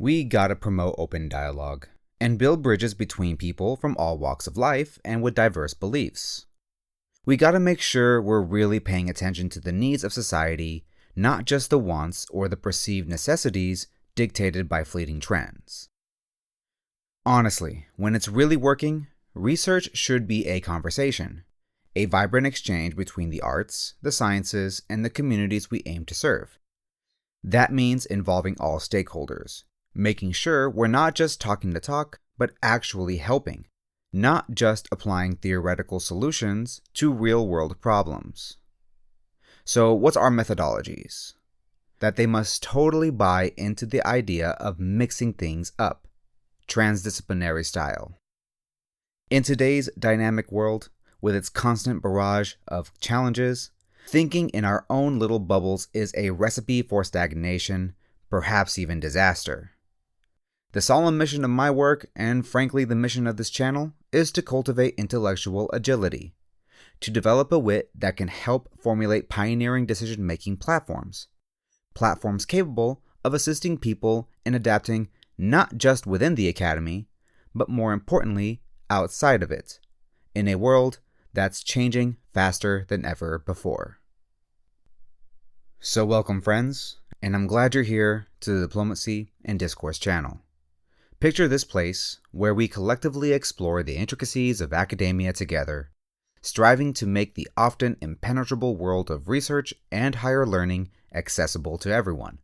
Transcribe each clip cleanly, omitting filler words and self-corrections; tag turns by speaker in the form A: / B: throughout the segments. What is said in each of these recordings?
A: We gotta promote open dialogue and build bridges between people from all walks of life and with diverse beliefs. We gotta make sure we're really paying attention to the needs of society, not just the wants or the perceived necessities dictated by fleeting trends. Honestly, when it's really working, research should be a conversation, a vibrant exchange between the arts, the sciences, and the communities we aim to serve. That means involving all stakeholders, making sure we're not just talking the talk, but actually helping, not just applying theoretical solutions to real-world problems. So what's our methodologies? That they must totally buy into the idea of mixing things up, transdisciplinary style. In today's dynamic world, with its constant barrage of challenges, thinking in our own little bubbles is a recipe for stagnation, perhaps even disaster. The solemn mission of my work, and frankly the mission of this channel, is to cultivate intellectual agility, to develop a wit that can help formulate pioneering decision-making platforms capable of assisting people in adapting not just within the academy, but more importantly, outside of it, in a world that's changing faster than ever before. So welcome friends, and I'm glad you're here to the Diplomacy and Discourse channel. Picture this place where we collectively explore the intricacies of academia together, striving to make the often impenetrable world of research and higher learning accessible to everyone.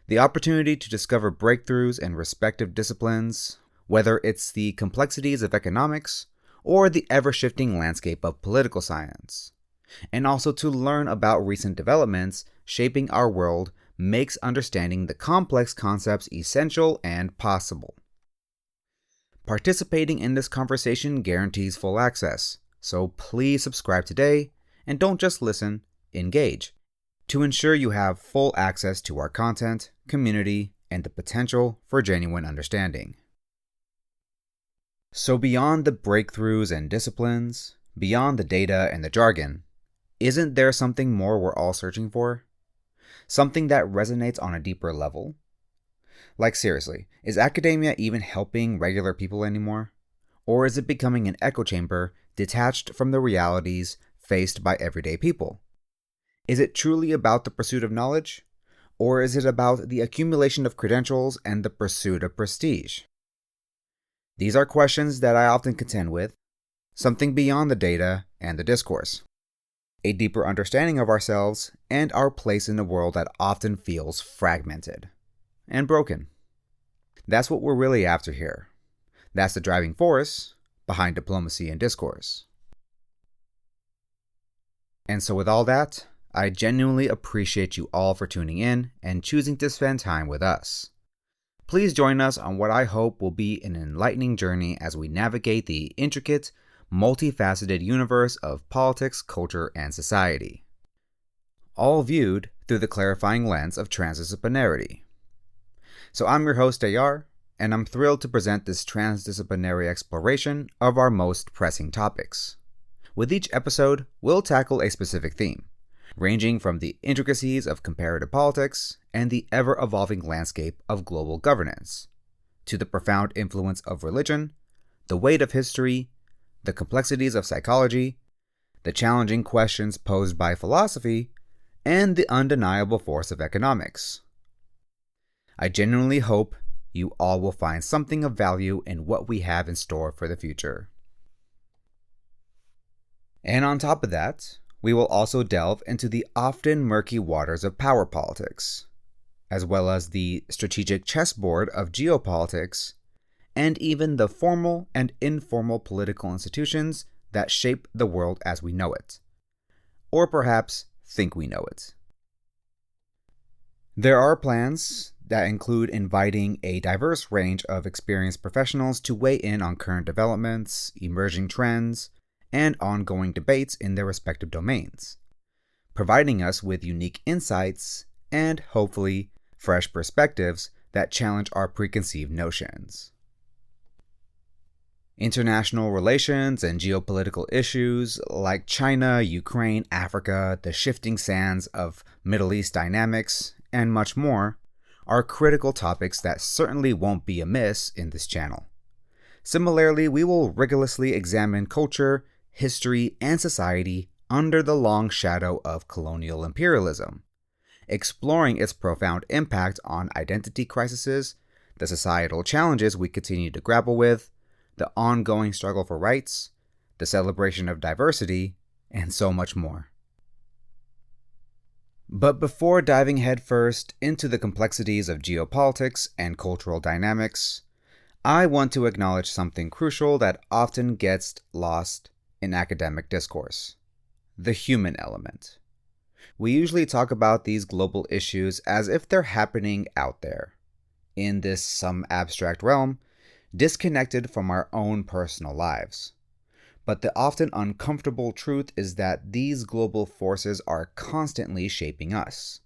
A: The opportunity to discover breakthroughs in respective disciplines, whether it's the complexities of economics or the ever-shifting landscape of political science, and also to learn about recent developments shaping our world makes understanding the complex concepts essential and possible. Participating in this conversation guarantees full access, so please subscribe today and don't just listen, engage, to ensure you have full access to our content, community, and the potential for genuine understanding. So beyond the breakthroughs and disciplines, beyond the data and the jargon, isn't there something more we're all searching for? Something that resonates on a deeper level? Like seriously, is academia even helping regular people anymore? Or is it becoming an echo chamber detached from the realities faced by everyday people? Is it truly about the pursuit of knowledge? Or is it about the accumulation of credentials and the pursuit of prestige? These are questions that I often contend with, something beyond the data and the discourse. A deeper understanding of ourselves and our place in a world that often feels fragmented and broken. That's what we're really after here. That's the driving force behind Diplomacy and Discourse. And so with all that, I genuinely appreciate you all for tuning in and choosing to spend time with us. Please join us on what I hope will be an enlightening journey as we navigate the intricate, multifaceted universe of politics, culture, and society. All viewed through the clarifying lens of transdisciplinarity. So I'm your host, AR, and I'm thrilled to present this transdisciplinary exploration of our most pressing topics. With each episode, we'll tackle a specific theme, ranging from the intricacies of comparative politics and the ever-evolving landscape of global governance, to the profound influence of religion, the weight of history, the complexities of psychology, the challenging questions posed by philosophy, and the undeniable force of economics. I genuinely hope you all will find something of value in what we have in store for the future. And on top of that, we will also delve into the often murky waters of power politics, as well as the strategic chessboard of geopolitics, and even the formal and informal political institutions that shape the world as we know it, or perhaps think we know it. There are plans that include inviting a diverse range of experienced professionals to weigh in on current developments, emerging trends, and ongoing debates in their respective domains, providing us with unique insights and, hopefully, fresh perspectives that challenge our preconceived notions. International relations and geopolitical issues like China, Ukraine, Africa, the shifting sands of Middle East dynamics, and much more are critical topics that certainly won't be amiss in this channel. Similarly, we will rigorously examine culture, history, and society under the long shadow of colonial imperialism, exploring its profound impact on identity crises, the societal challenges we continue to grapple with, the ongoing struggle for rights, the celebration of diversity, and so much more. But before diving headfirst into the complexities of geopolitics and cultural dynamics, I want to acknowledge something crucial that often gets lost in academic discourse: the human element. We usually talk about these global issues as if they're happening out there, in this some abstract realm, disconnected from our own personal lives. But the often uncomfortable truth is that these global forces are constantly shaping us.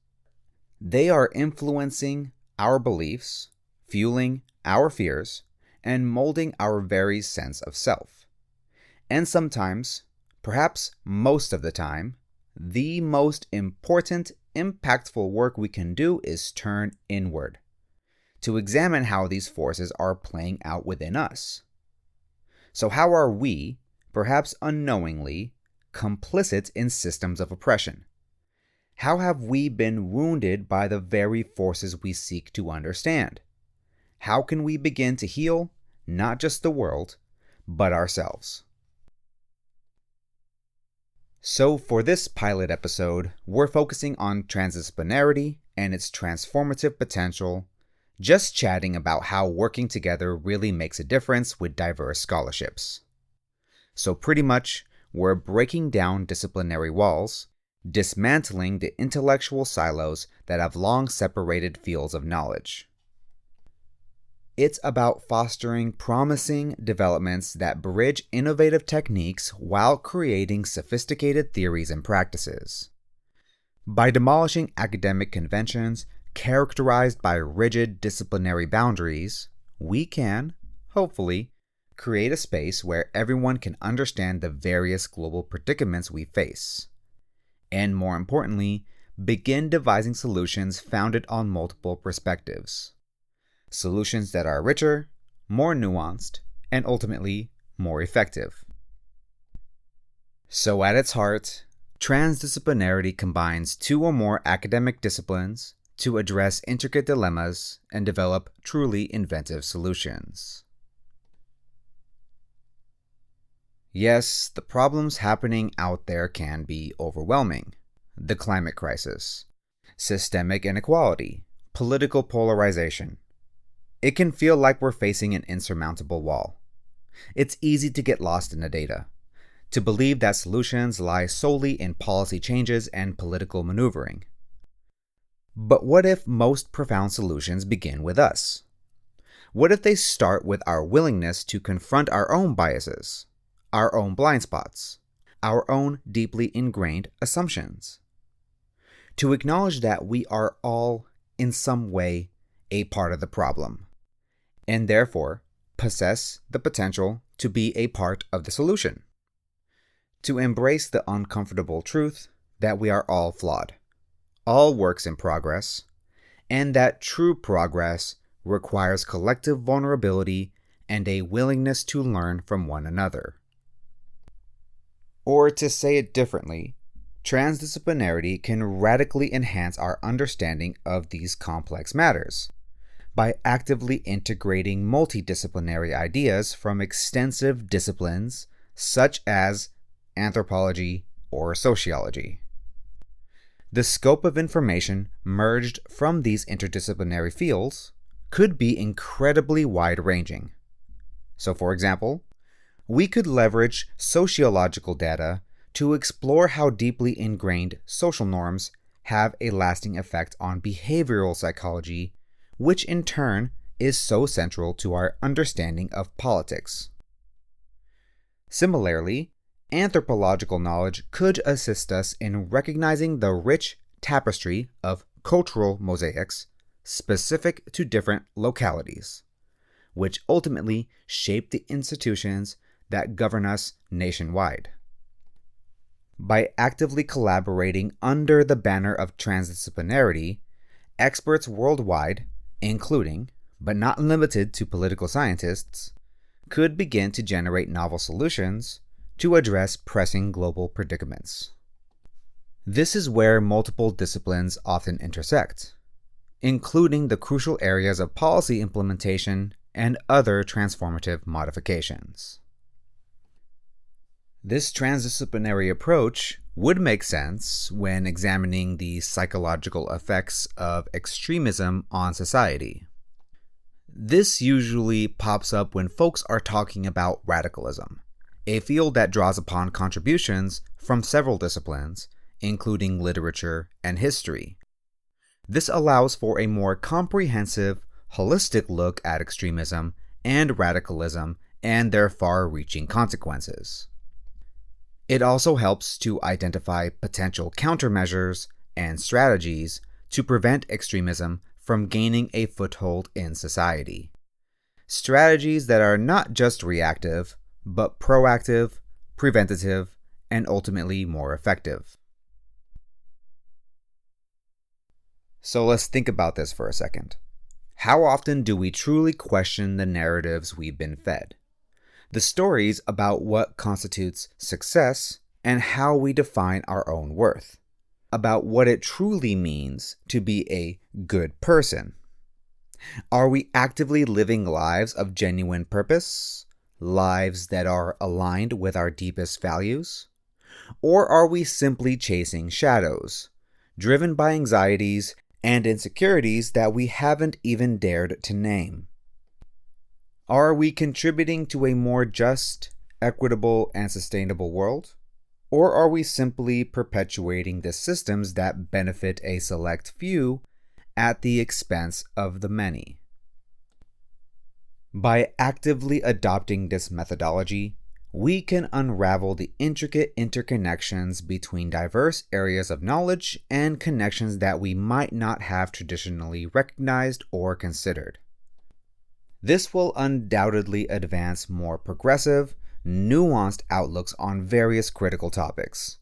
A: They are influencing our beliefs, fueling our fears, and molding our very sense of self. And sometimes, perhaps most of the time, the most important, impactful work we can do is turn inward, to examine how these forces are playing out within us. So how are we, perhaps unknowingly, complicit in systems of oppression? How have we been wounded by the very forces we seek to understand? How can we begin to heal not just the world, but ourselves? So for this pilot episode, we're focusing on transdisciplinarity and its transformative potential, just chatting about how working together really makes a difference with diverse scholarships. So pretty much, we're breaking down disciplinary walls, dismantling the intellectual silos that have long separated fields of knowledge. It's about fostering promising developments that bridge innovative techniques while creating sophisticated theories and practices. By demolishing academic conventions characterized by rigid disciplinary boundaries, we can, hopefully, create a space where everyone can understand the various global predicaments we face, and more importantly, begin devising solutions founded on multiple perspectives. Solutions that are richer, more nuanced, and ultimately more effective. So at its heart, transdisciplinarity combines two or more academic disciplines to address intricate dilemmas and develop truly inventive solutions. Yes, the problems happening out there can be overwhelming. The climate crisis, systemic inequality, political polarization. It can feel like we're facing an insurmountable wall. It's easy to get lost in the data, to believe that solutions lie solely in policy changes and political maneuvering. But what if most profound solutions begin with us? What if they start with our willingness to confront our own biases, our own blind spots, our own deeply ingrained assumptions? To acknowledge that we are all, in some way, a part of the problem, and therefore possess the potential to be a part of the solution. To embrace the uncomfortable truth that we are all flawed, all works in progress, and that true progress requires collective vulnerability and a willingness to learn from one another. Or to say it differently, transdisciplinarity can radically enhance our understanding of these complex matters by actively integrating multidisciplinary ideas from extensive disciplines such as anthropology or sociology. The scope of information merged from these interdisciplinary fields could be incredibly wide-ranging. So, for example, we could leverage sociological data to explore how deeply ingrained social norms have a lasting effect on behavioral psychology, which in turn is so central to our understanding of politics. Similarly, anthropological knowledge could assist us in recognizing the rich tapestry of cultural mosaics specific to different localities, which ultimately shape the institutions that govern us nationwide. By actively collaborating under the banner of transdisciplinarity, experts worldwide, including, but not limited to political scientists, could begin to generate novel solutions to address pressing global predicaments. This is where multiple disciplines often intersect, including the crucial areas of policy implementation and other transformative modifications. This transdisciplinary approach would make sense when examining the psychological effects of extremism on society. This usually pops up when folks are talking about radicalism, a field that draws upon contributions from several disciplines, including literature and history. This allows for a more comprehensive, holistic look at extremism and radicalism and their far-reaching consequences. It also helps to identify potential countermeasures and strategies to prevent extremism from gaining a foothold in society. Strategies that are not just reactive, but proactive, preventative, and ultimately more effective. So let's think about this for a second. How often do we truly question the narratives we've been fed? The stories about what constitutes success and how we define our own worth, about what it truly means to be a good person. Are we actively living lives of genuine purpose, lives that are aligned with our deepest values? Or are we simply chasing shadows, driven by anxieties and insecurities that we haven't even dared to name? Are we contributing to a more just, equitable, and sustainable world? Or are we simply perpetuating the systems that benefit a select few at the expense of the many? By actively adopting this methodology, we can unravel the intricate interconnections between diverse areas of knowledge and connections that we might not have traditionally recognized or considered. This will undoubtedly advance more progressive, nuanced outlooks on various critical topics.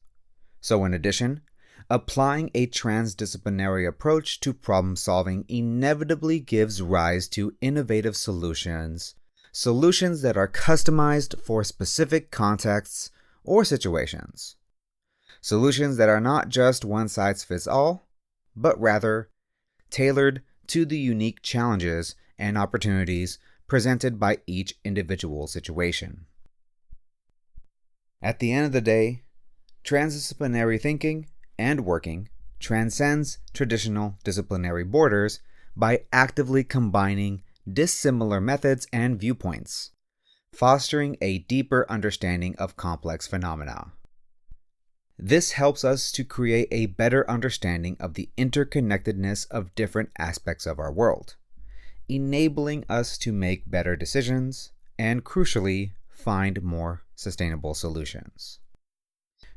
A: So in addition, applying a transdisciplinary approach to problem solving inevitably gives rise to innovative solutions that are customized for specific contexts or situations. Solutions that are not just one size fits all, but rather tailored to the unique challenges and opportunities presented by each individual situation. At the end of the day, transdisciplinary thinking and working transcends traditional disciplinary borders by actively combining dissimilar methods and viewpoints, fostering a deeper understanding of complex phenomena. This helps us to create a better understanding of the interconnectedness of different aspects of our world, enabling us to make better decisions and, crucially, find more sustainable solutions.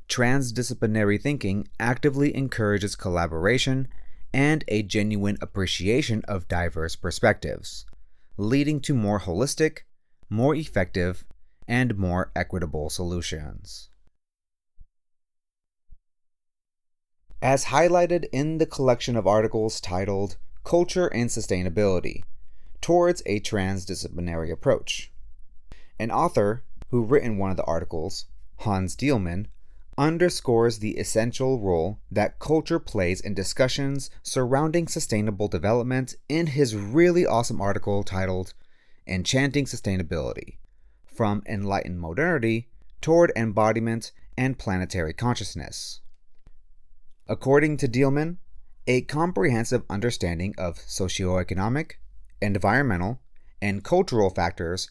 A: Transdisciplinary thinking actively encourages collaboration and a genuine appreciation of diverse perspectives, leading to more holistic, more effective, and more equitable solutions. As highlighted in the collection of articles titled Culture and Sustainability, Towards a Transdisciplinary Approach, an author who written one of the articles, Hans Dielman, underscores the essential role that culture plays in discussions surrounding sustainable development in his really awesome article titled Enchanting Sustainability, From Enlightened Modernity Toward Embodiment and Planetary Consciousness. According to Dielman, a comprehensive understanding of socioeconomic, environmental, and cultural factors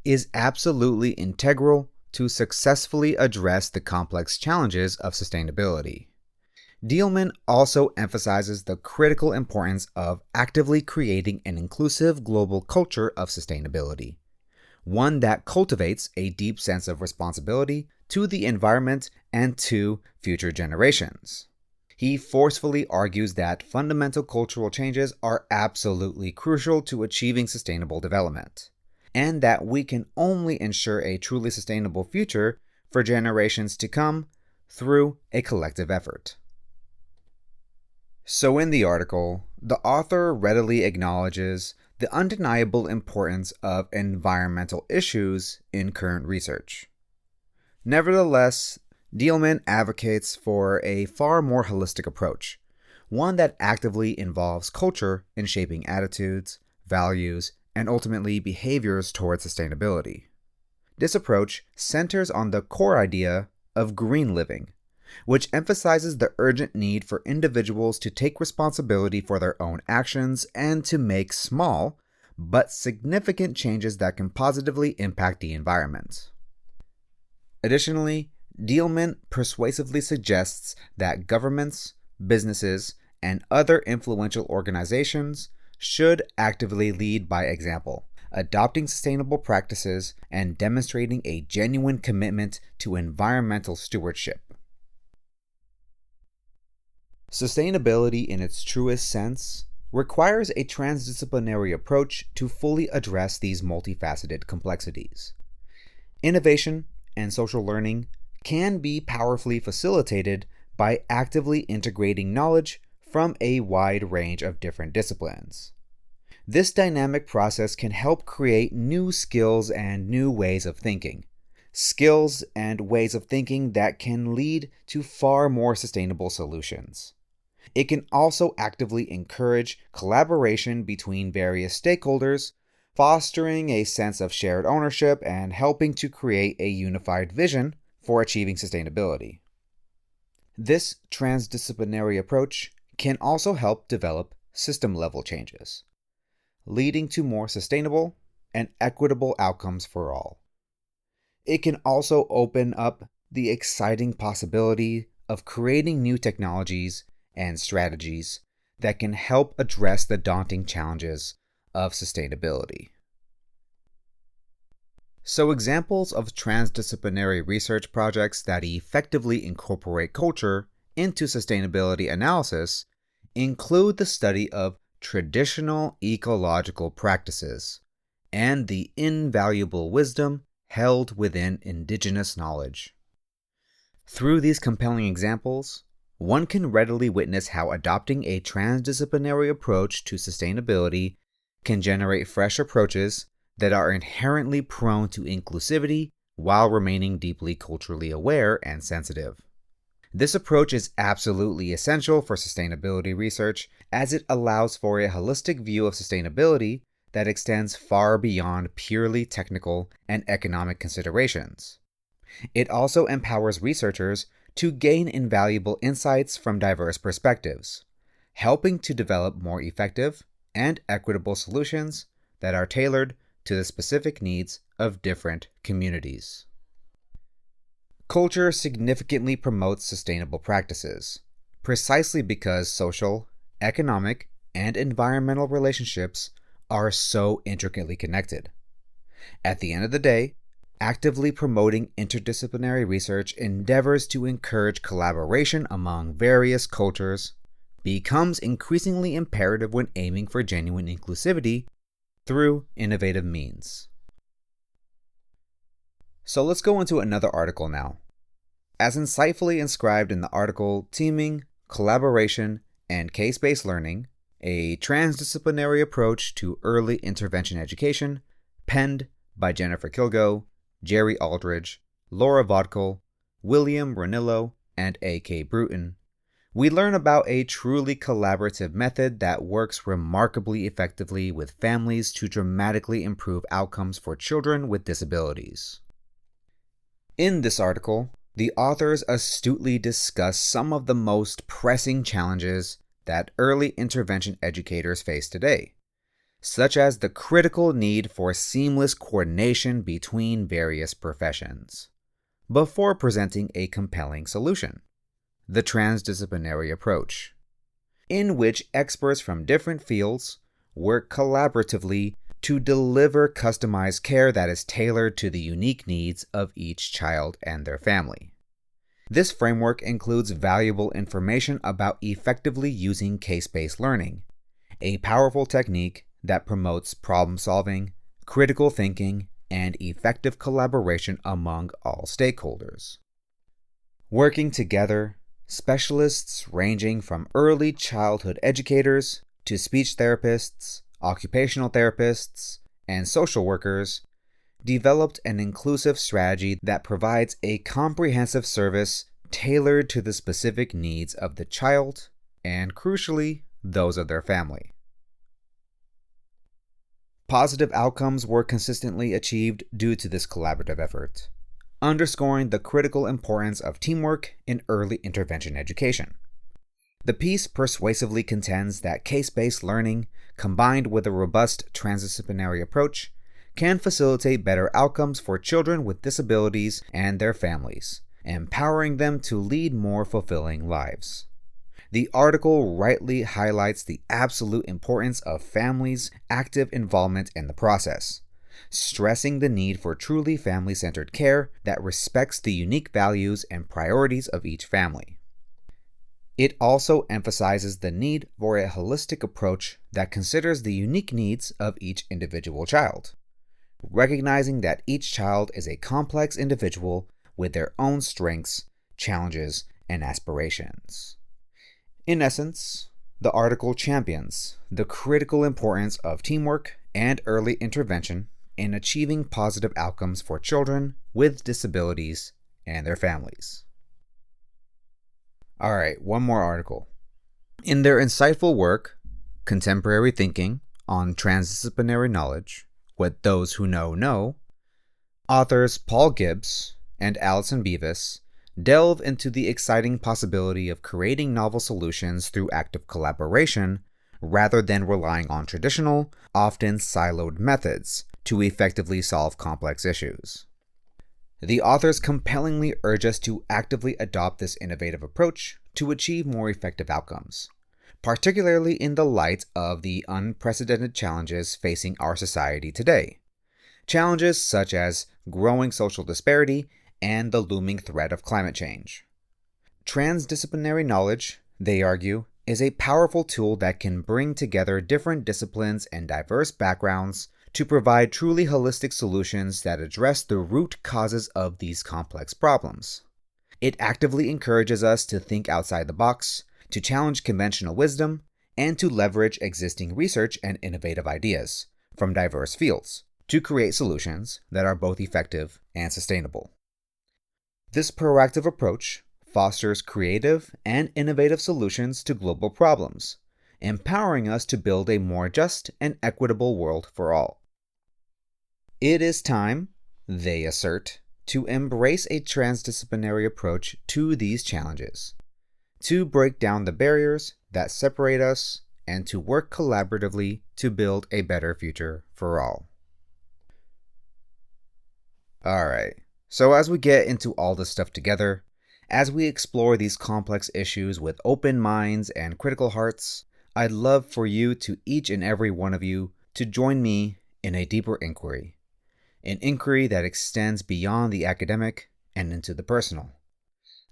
A: is absolutely integral to successfully address the complex challenges of sustainability. Dielman also emphasizes the critical importance of actively creating an inclusive global culture of sustainability, one that cultivates a deep sense of responsibility to the environment and to future generations. He forcefully argues that fundamental cultural changes are absolutely crucial to achieving sustainable development, and that we can only ensure a truly sustainable future for generations to come through a collective effort. So in the article, the author readily acknowledges the undeniable importance of environmental issues in current research. Nevertheless, Diehlmann advocates for a far more holistic approach, one that actively involves culture in shaping attitudes, values, and ultimately behaviors towards sustainability. This approach centers on the core idea of green living, which emphasizes the urgent need for individuals to take responsibility for their own actions and to make small, but significant changes that can positively impact the environment. Additionally, Diehlmann persuasively suggests that governments, businesses, and other influential organizations should actively lead by example, adopting sustainable practices and demonstrating a genuine commitment to environmental stewardship. Sustainability in its truest sense requires a transdisciplinary approach to fully address these multifaceted complexities. Innovation and social learning can be powerfully facilitated by actively integrating knowledge from a wide range of different disciplines. This dynamic process can help create new skills and new ways of thinking. Skills and ways of thinking that can lead to far more sustainable solutions. It can also actively encourage collaboration between various stakeholders, fostering a sense of shared ownership and helping to create a unified vision for achieving sustainability. This transdisciplinary approach can also help develop system-level changes, leading to more sustainable and equitable outcomes for all. It can also open up the exciting possibility of creating new technologies and strategies that can help address the daunting challenges of sustainability. So examples of transdisciplinary research projects that effectively incorporate culture into sustainability analysis include the study of traditional ecological practices and the invaluable wisdom held within indigenous knowledge. Through these compelling examples, one can readily witness how adopting a transdisciplinary approach to sustainability can generate fresh approaches that are inherently prone to inclusivity while remaining deeply culturally aware and sensitive. This approach is absolutely essential for sustainability research as it allows for a holistic view of sustainability that extends far beyond purely technical and economic considerations. It also empowers researchers to gain invaluable insights from diverse perspectives, helping to develop more effective and equitable solutions that are tailored to the specific needs of different communities. Culture significantly promotes sustainable practices, precisely because social, economic, and environmental relationships are so intricately connected. At the end of the day, actively promoting interdisciplinary research endeavors to encourage collaboration among various cultures becomes increasingly imperative when aiming for genuine inclusivity through innovative means. So let's go into another article now. As insightfully inscribed in the article Teaming, Collaboration, and Case-Based Learning, a Transdisciplinary Approach to Early Intervention Education, penned by Jennifer Kilgo, Jerry Aldridge, Laura Vodkel, William Ranillo, and A.K. Bruton, we learn about a truly collaborative method that works remarkably effectively with families to dramatically improve outcomes for children with disabilities. In this article, the authors astutely discuss some of the most pressing challenges that early intervention educators face today, such as the critical need for seamless coordination between various professions, before presenting a compelling solution, the transdisciplinary approach, in which experts from different fields work collaboratively to deliver customized care that is tailored to the unique needs of each child and their family. This framework includes valuable information about effectively using case-based learning, a powerful technique that promotes problem-solving, critical thinking, and effective collaboration among all stakeholders. Working together, Specialists ranging from early childhood educators to speech therapists, occupational therapists, and social workers developed an inclusive strategy that provides a comprehensive service tailored to the specific needs of the child and, crucially, those of their family. Positive outcomes were consistently achieved due to this collaborative effort, underscoring the critical importance of teamwork in early intervention education. The piece persuasively contends that case-based learning, combined with a robust transdisciplinary approach, can facilitate better outcomes for children with disabilities and their families, empowering them to lead more fulfilling lives. The article rightly highlights the absolute importance of families' active involvement in the process, stressing the need for truly family-centered care that respects the unique values and priorities of each family. It also emphasizes the need for a holistic approach that considers the unique needs of each individual child, recognizing that each child is a complex individual with their own strengths, challenges, and aspirations. In essence, the article champions the critical importance of teamwork and early intervention in achieving positive outcomes for children with disabilities and their families. Alright, one more article. In their insightful work, Contemporary Thinking on Transdisciplinary Knowledge, What Those Who Know, authors Paul Gibbs and Alison Beavis delve into the exciting possibility of creating novel solutions through active collaboration rather than relying on traditional, often siloed methods to effectively solve complex issues. The authors compellingly urge us to actively adopt this innovative approach to achieve more effective outcomes, particularly in the light of the unprecedented challenges facing our society today. Challenges such as growing social disparity and the looming threat of climate change. Transdisciplinary knowledge, they argue, is a powerful tool that can bring together different disciplines and diverse backgrounds to provide truly holistic solutions that address the root causes of these complex problems. It actively encourages us to think outside the box, to challenge conventional wisdom, and to leverage existing research and innovative ideas from diverse fields to create solutions that are both effective and sustainable. This proactive approach fosters creative and innovative solutions to global problems, empowering us to build a more just and equitable world for all. It is time, they assert, to embrace a transdisciplinary approach to these challenges, to break down the barriers that separate us, and to work collaboratively to build a better future for all. Alright, so as we get into all this stuff together, as we explore these complex issues with open minds and critical hearts, I'd love for you to each and every one of you to join me in a deeper inquiry. An inquiry that extends beyond the academic and into the personal.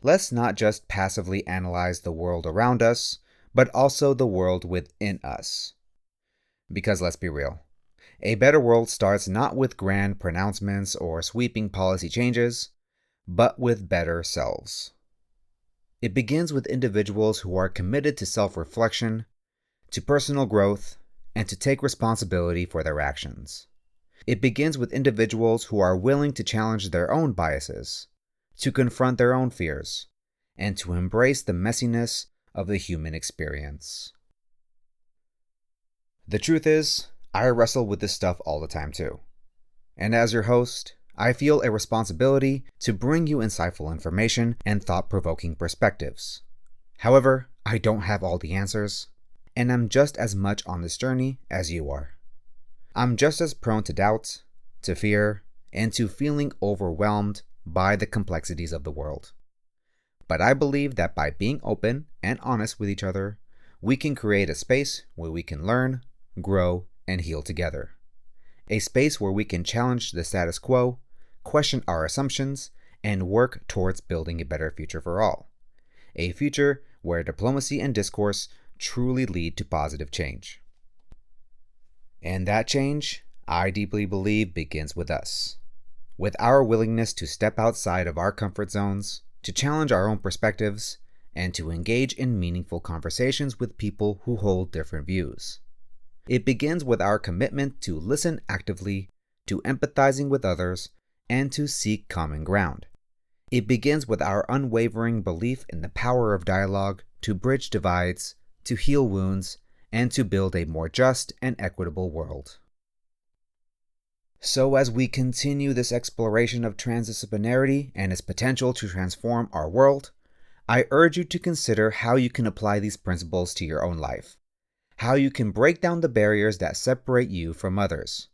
A: Let's not just passively analyze the world around us, but also the world within us. Because let's be real, a better world starts not with grand pronouncements or sweeping policy changes, but with better selves. It begins with individuals who are committed to self-reflection, to personal growth, and to take responsibility for their actions. It begins with individuals who are willing to challenge their own biases, to confront their own fears, and to embrace the messiness of the human experience. The truth is, I wrestle with this stuff all the time too. And as your host, I feel a responsibility to bring you insightful information and thought-provoking perspectives. However, I don't have all the answers, and I'm just as much on this journey as you are. I'm just as prone to doubt, to fear, and to feeling overwhelmed by the complexities of the world. But I believe that by being open and honest with each other, we can create a space where we can learn, grow, and heal together. A space where we can challenge the status quo, question our assumptions, and work towards building a better future for all. A future where diplomacy and discourse truly lead to positive change. And that change, I deeply believe, begins with us. With our willingness to step outside of our comfort zones, to challenge our own perspectives, and to engage in meaningful conversations with people who hold different views. It begins with our commitment to listen actively, to empathizing with others, and to seek common ground. It begins with our unwavering belief in the power of dialogue to bridge divides, to heal wounds, and to build a more just and equitable world. So as we continue this exploration of transdisciplinarity and its potential to transform our world, I urge you to consider how you can apply these principles to your own life, how you can break down the barriers that separate you from others.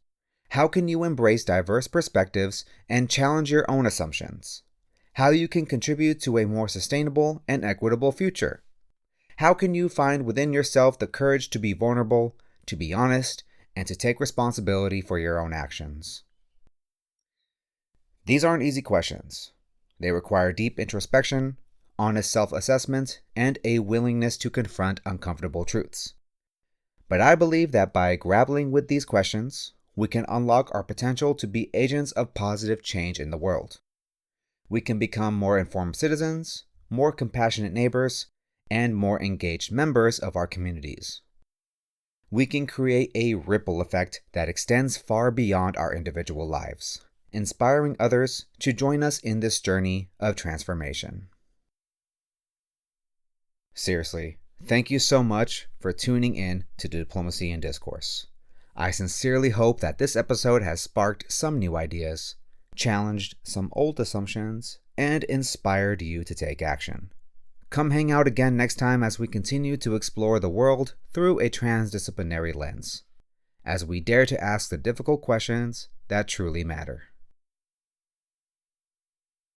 A: How can you embrace diverse perspectives and challenge your own assumptions? How you can contribute to a more sustainable and equitable future? How can you find within yourself the courage to be vulnerable, to be honest, and to take responsibility for your own actions? These aren't easy questions. They require deep introspection, honest self-assessment, and a willingness to confront uncomfortable truths. But I believe that by grappling with these questions, we can unlock our potential to be agents of positive change in the world. We can become more informed citizens, more compassionate neighbors, and more engaged members of our communities. We can create a ripple effect that extends far beyond our individual lives, inspiring others to join us in this journey of transformation. Seriously, thank you so much for tuning in to Diplomacy and Discourse. I sincerely hope that this episode has sparked some new ideas, challenged some old assumptions, and inspired you to take action. Come hang out again next time as we continue to explore the world through a transdisciplinary lens, as we dare to ask the difficult questions that truly matter.